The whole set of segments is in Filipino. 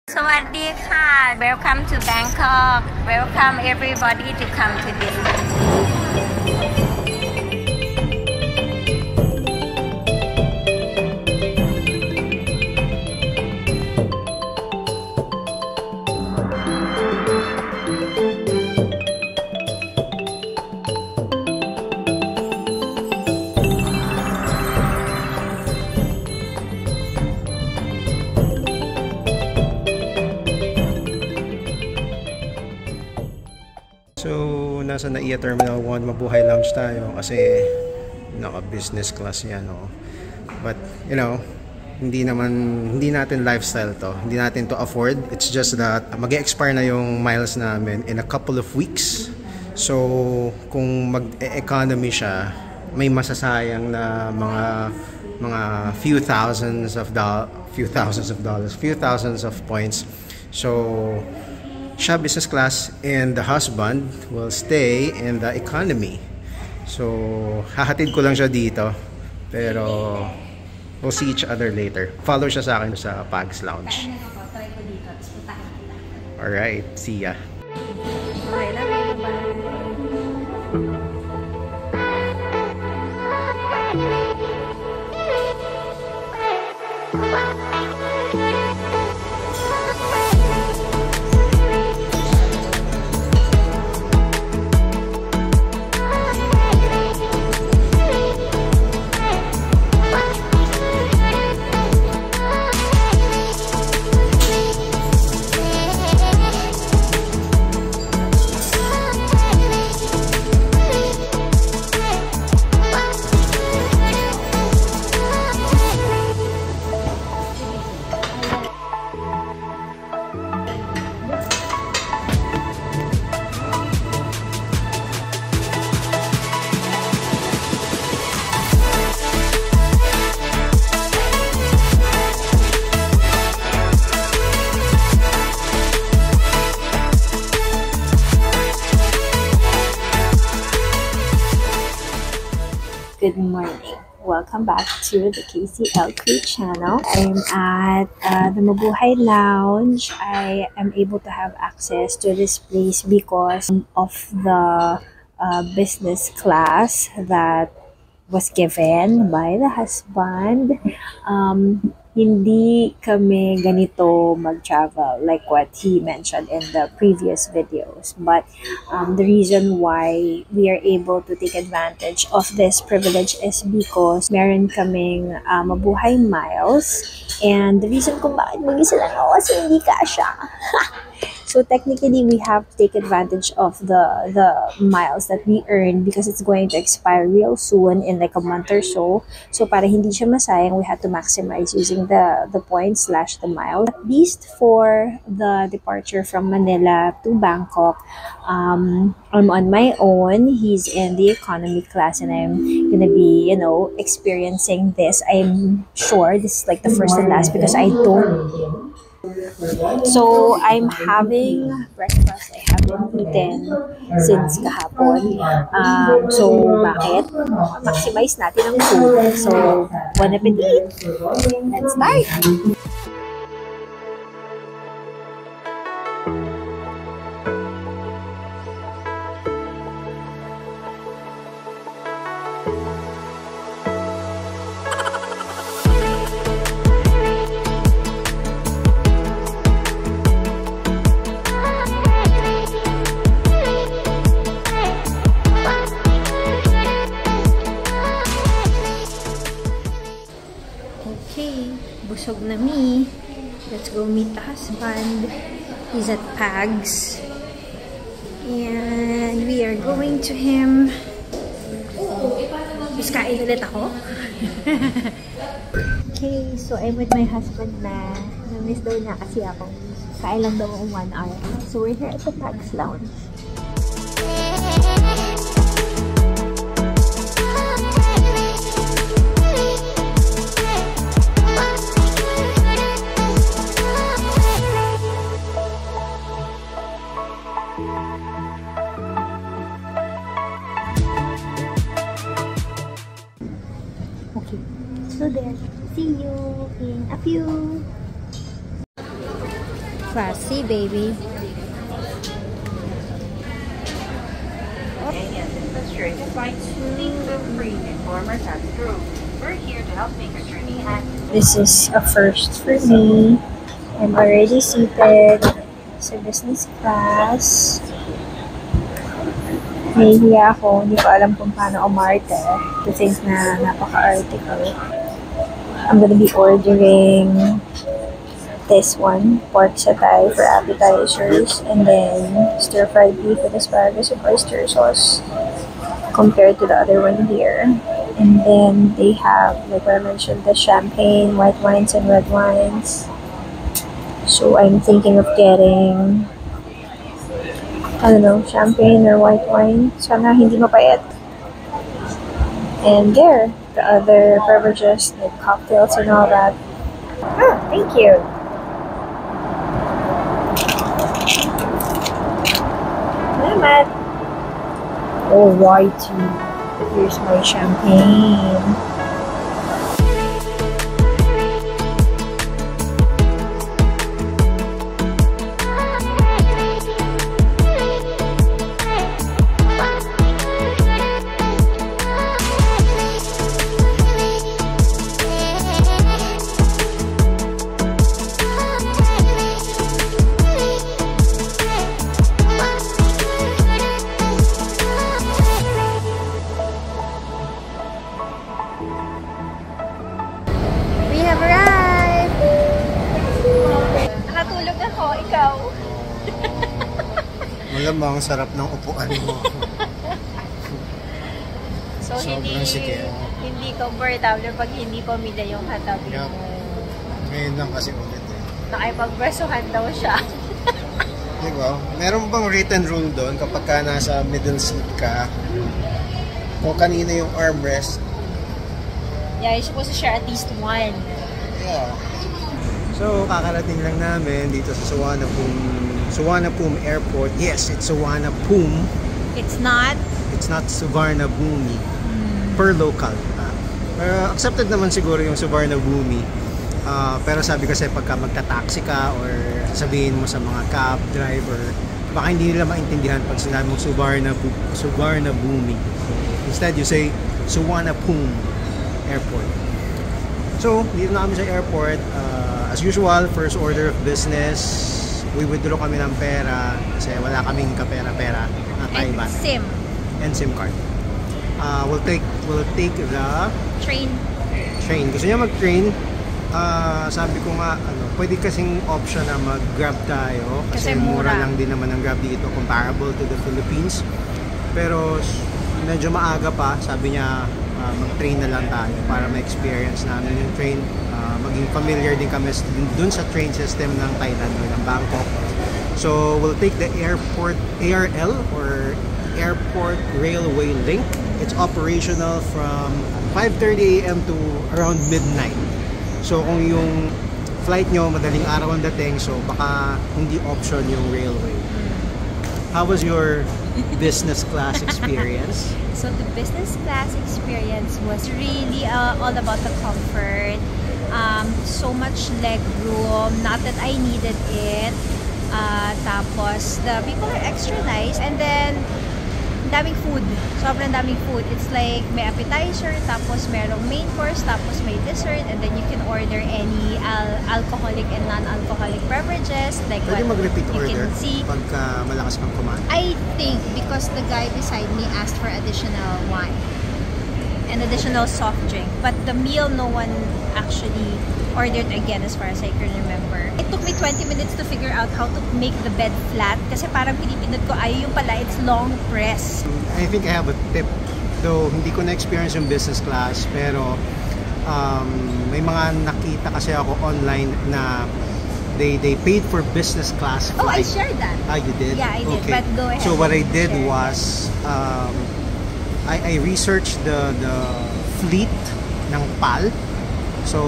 Sawadee-ka. Welcome to Bangkok. Welcome everybody to come to this. So, nasa NAIA Terminal 1, mabuhay lounge tayo kasi naka-business class yan, no? But, you know, hindi natin lifestyle to. Hindi natin to afford. It's just that mag-expire na yung miles namin in a couple of weeks. So, kung mag-economy siya, may masasayang na mga few thousands of points. So, siya business class and the husband will stay in the economy. So, hahatid ko lang siya dito. Pero, we'll see each other later. Follow siya sa akin sa Pags Lounge. Alright, see ya. Okay, love you. Bye. Good morning. Welcome back to the KCL Crew channel. I'm at the Mabuhay Lounge. I am able to have access to this place because of the business class that was given by the husband. Hindi kami ganito mag-travel like what he mentioned in the previous videos. But the reason why we are able to take advantage of this privilege is because meron kaming mabuhay miles. And the reason kung bakit mag-isa lang ako kasi hindi kasha. So technically, we have to take advantage of the miles that we earn because it's going to expire real soon in like a month or so. So para hindi siya masayang, we have to maximize using the points / the miles. At least for the departure from Manila to Bangkok, I'm on my own. He's in the economy class and I'm gonna be, you know, experiencing this. I'm sure this is like the first and last because I don't. So, I'm having breakfast. I haven't eaten since kahapon. So, bakit? Maximize natin ang food. So, bon appetit! Let's start! Busog na me. Let's go meet the husband. He's at Pags. And we are going to him. Mas kain ulit ako. Okay, so I'm with my husband na. Na-miss daw niya kasi ako. Kain lang daw ako 1 hour. So we're here at the Pags Lounge. Okay, so there. See you in a few. Classy, baby. This is a first for me. I'm already seated sa business class. Nahihiya ako, hindi ko alam kung paano umarte. To think na napaka-arte ko. I'm gonna be ordering this one, pork satay for appetizers, and then stir-fried beef with asparagus and oyster sauce compared to the other one here. And then they have, like what I mentioned, the champagne, white wines, and red wines. So I'm thinking of getting, I don't know, champagne or white wine. Sana hindi mapait. And there, the other beverages, like cocktails and all that. Oh, thank you. Salamat. Alrighty. Here's my champagne. Malamang sarap ng upuan mo. So, Sobrang sige. hindi comfortable pag hindi pamilya yung katabi Yup. mo. Ngayon lang kasi ulit eh. Nakipagpresuhan daw siya. Diba? Meron bang written rule doon kapag ka nasa middle seat ka? Kung kanina yung armrest? Yeah, you're supposed to share at least one. Yeah. So, kakarating lang namin dito sa Suvarnabhumi Airport. Yes, it's Suvarnabhumi. It's not? It's not Suvarnabhumi. Per local. Accepted naman siguro yung Suvarnabhumi. Pero sabi kasi pagka magta-taxi ka or sabihin mo sa mga cab driver, baka hindi nila maintindihan pag sinabi mo Suvarnabhumi. Instead, you say Suvarnabhumi Airport. So, dito na kami sa airport. As usual, first order of business, we withdraw kami ng pera kasi wala kaming kapera-pera na Taiwan. And SIM card. We'll take the train. Gusto niya mag-train. Sabi ko nga, pwede kasing option na mag-Grab tayo kasi mura lang din naman ang Grab dito comparable to the Philippines. Pero medyo maaga pa, sabi niya mag-train na lang tayo para ma-experience namin yung train. Maging familiar din kami dun sa train system ng Thailand o ng Bangkok. So we'll take the airport ARL or Airport Railway Link. It's operational from 5:30 AM to around midnight. So kung yung flight nyo madaling araw ang dating, so baka hindi option yung railway. How was your business class experience? So the business class experience was really all about the comfort. So much leg room, not that I needed it. Tapos the people are extra nice, and then daming food. Sobrang daming food. It's like may appetizer, tapos merong main course, tapos may dessert, and then you can order any alcoholic and non-alcoholic beverages. Like Pwede what mag-repeat you order can see. pagka malakas kang kumain. I think because the guy beside me asked for additional wine and additional soft drink, but the meal no one actually ordered again as far as I can remember. It took me 20 minutes to figure out how to make the bed flat kasi parang pinipindot ko ayaw yung pala, it's long press. I think I have a tip. Though hindi ko na-experience yung business class, pero may mga nakita kasi ako online na they paid for business class flight. Oh, I shared that. Ah, you did? Yeah, I did. Okay. But go ahead. So what I did Share. was I researched the fleet ng PAL. So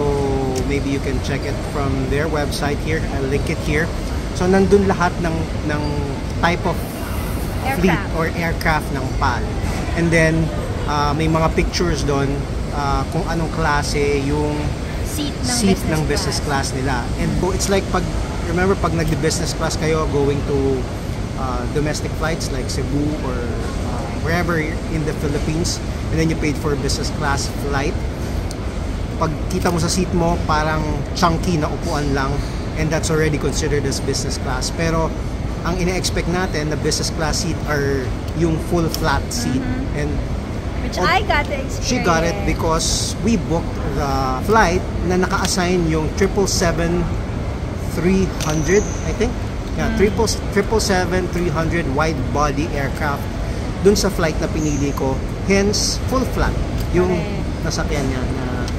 maybe you can check it from their website here. I'll link it here. So nandun lahat ng type of fleet or aircraft ng PAL. And then may mga pictures doon kung anong klase yung Seat ng business class nila. And it's like pag remember pag nag-business class kayo going to domestic flights like Cebu or wherever in the Philippines, and then you paid for business class flight, pag kita mo sa seat mo, parang chunky na upuan lang, and that's already considered as business class. Pero ang ine-expect natin na business class seat are yung full flat seat. And Which I got to experience. she got it because we booked the flight na naka-assign yung 777-300, I think. Yeah, 777-300 wide body aircraft dun sa flight na pinili ko. Hence, full flat yung nasakyan niya na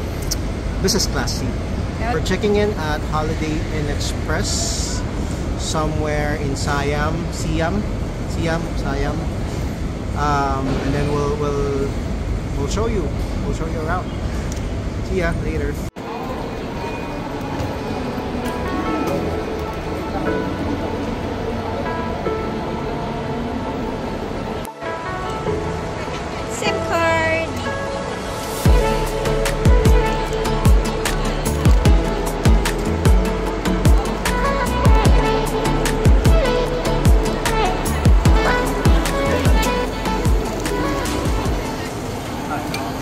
business class seat. We're checking in at Holiday Inn Express somewhere in Siam. And then we'll show you around. See ya later. SIM card.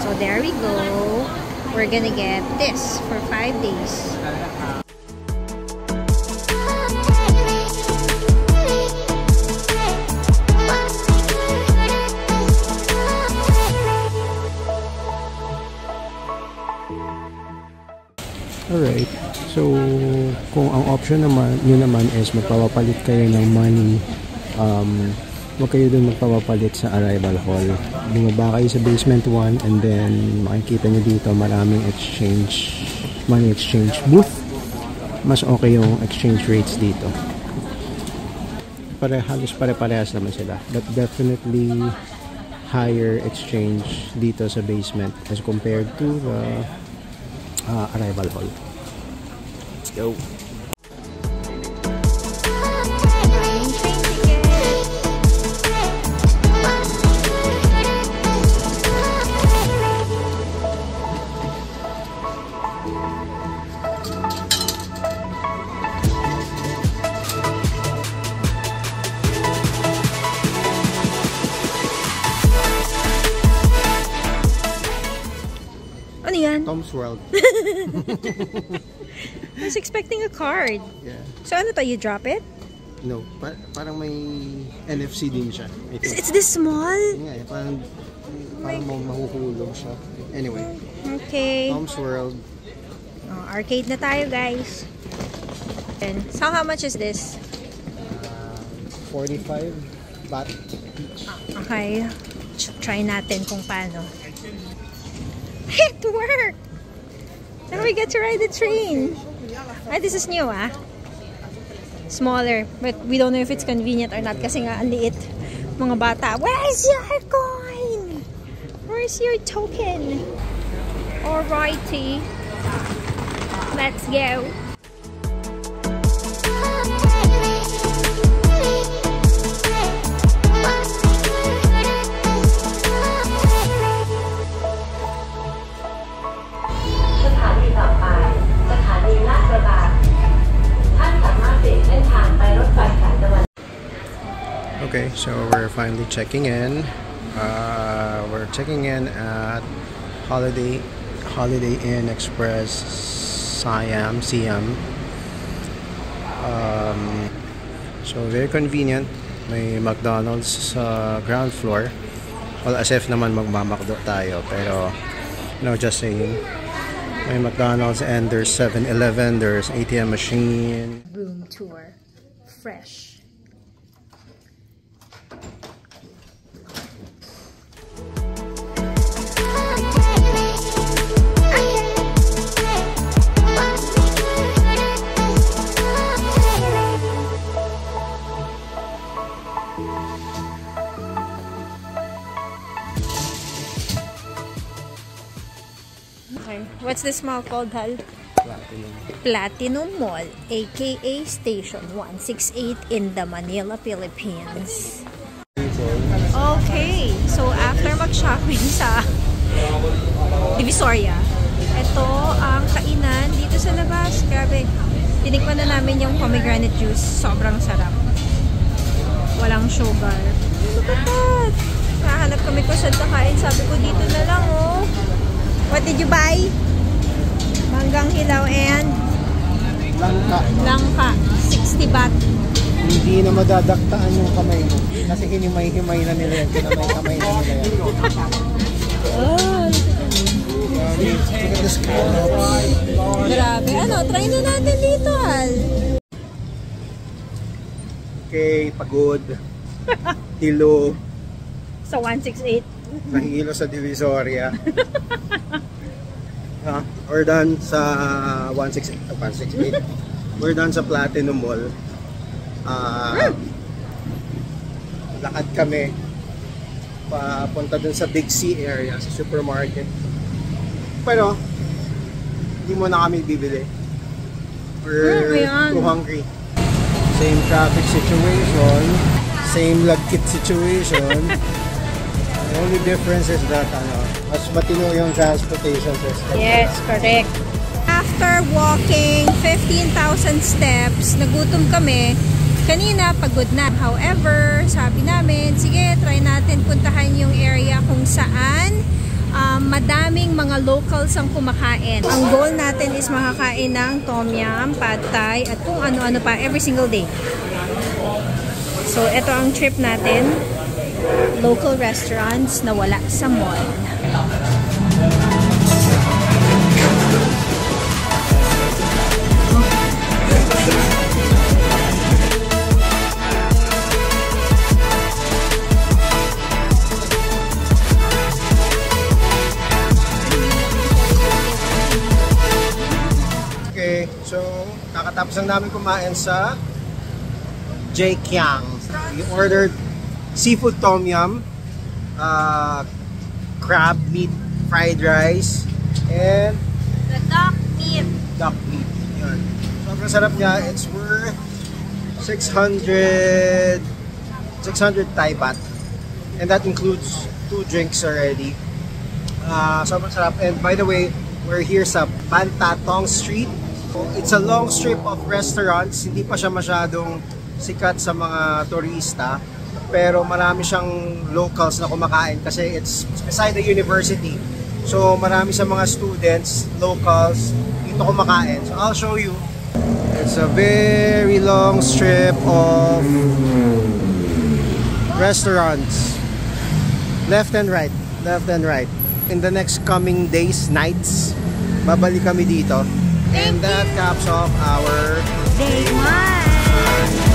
So there we go. We're gonna get this for 5 days. Alright. So, kung ang option naman, nyo naman is magpapapalit kayo ng money, huwag kayo dun magpapapalit sa arrival hall. Bumaba kayo sa basement 1 and then makikita nyo dito maraming money exchange booth. Mas okay yung exchange rates dito. Halos pare-parehas naman sila. But definitely higher exchange dito sa basement as compared to the arrival hall. Let's go. Ano yan? Tom's World. I was expecting a card. Yeah. So ano to? You drop it? No, parang may NFC din siya. It's this small? Yeah, parang mahuhulog siya. Anyway, Okay. Tom's World. Oh, arcade na tayo, guys. And so how much is this? 45 baht each. Okay. Try natin kung paano. It worked! And we get to ride the train. Ah, this is new, ah. Smaller. But we don't know if it's convenient or not kasi nga ang liit. Mga bata. Where's your coin? Where's your token? Alrighty. Let's go. Okay, so we're finally checking in. We're checking in at Holiday Inn Express Siam. So very convenient. May McDonald's sa ground floor. Well, as if naman magmamakdo tayo, pero no, just saying. May McDonald's and there's 7-Eleven, there's ATM machine. Room tour. Fresh. Okay. What's this mall called, Hal? Platinum Mall, aka Station 168 in the Manila, Philippines. Okay, so after mag-shopping sa Divisoria, ito ang kainan dito sa labas. Grabe, Tinikman na namin yung pomegranate juice. Sobrang sarap. Walang sugar. Look at that! Nahanap kami ko sa kain. Sabi ko dito na lang, oh. What did you buy? Manggang hilaw and langka. 60 baht. Hindi na madadaktaan yung kamay mo. Kasi hinimay-himay na nila yan. Kinamay-kamay na nila yan. Oh, Look at this crowd. grabe. Ano, try na natin dito, Al. Okay, pagod. Hilo. Sa 168. Nahihilo sa Divisoria. We're done sa 168. We're done sa Platinum Mall. Lakad kami papunta dun sa Big C area, sa supermarket. Pero hindi mo na kami bibili. We're too hungry. Same traffic situation, same lagkit situation. The only difference is that mas matino yung transportation system. Yes, correct. After walking 15,000 steps, nagutom kami. Kanina, pagod na. However, sabi namin, sige, try natin puntahan yung area kung saan madaming mga locals ang kumakain. Ang goal natin is makakain ng tom yum, pad thai, at kung ano-ano pa every single day. So, ito ang trip natin. Local restaurants na wala sa mall. Okay, so kakatapos lang namin kumain sa Jaekyang. We ordered seafood tom yum, crab meat fried rice, and The duck meat. duck meat. Yun. Sobrang sarap niya. It's worth 600 Thai baht. And that includes 2 drinks already. Sobrang sarap. And by the way, we're here sa Ban Tatong Street. It's a long strip of restaurants. Hindi pa siya masyadong sikat sa mga turista. Pero marami siyang locals na kumakain kasi it's beside the university. So marami sa mga students, locals, dito kumakain. So I'll show you. It's a very long strip of restaurants. Left and right. Left and right. In the next coming days, nights, babalik kami dito. And that caps off our Day 1.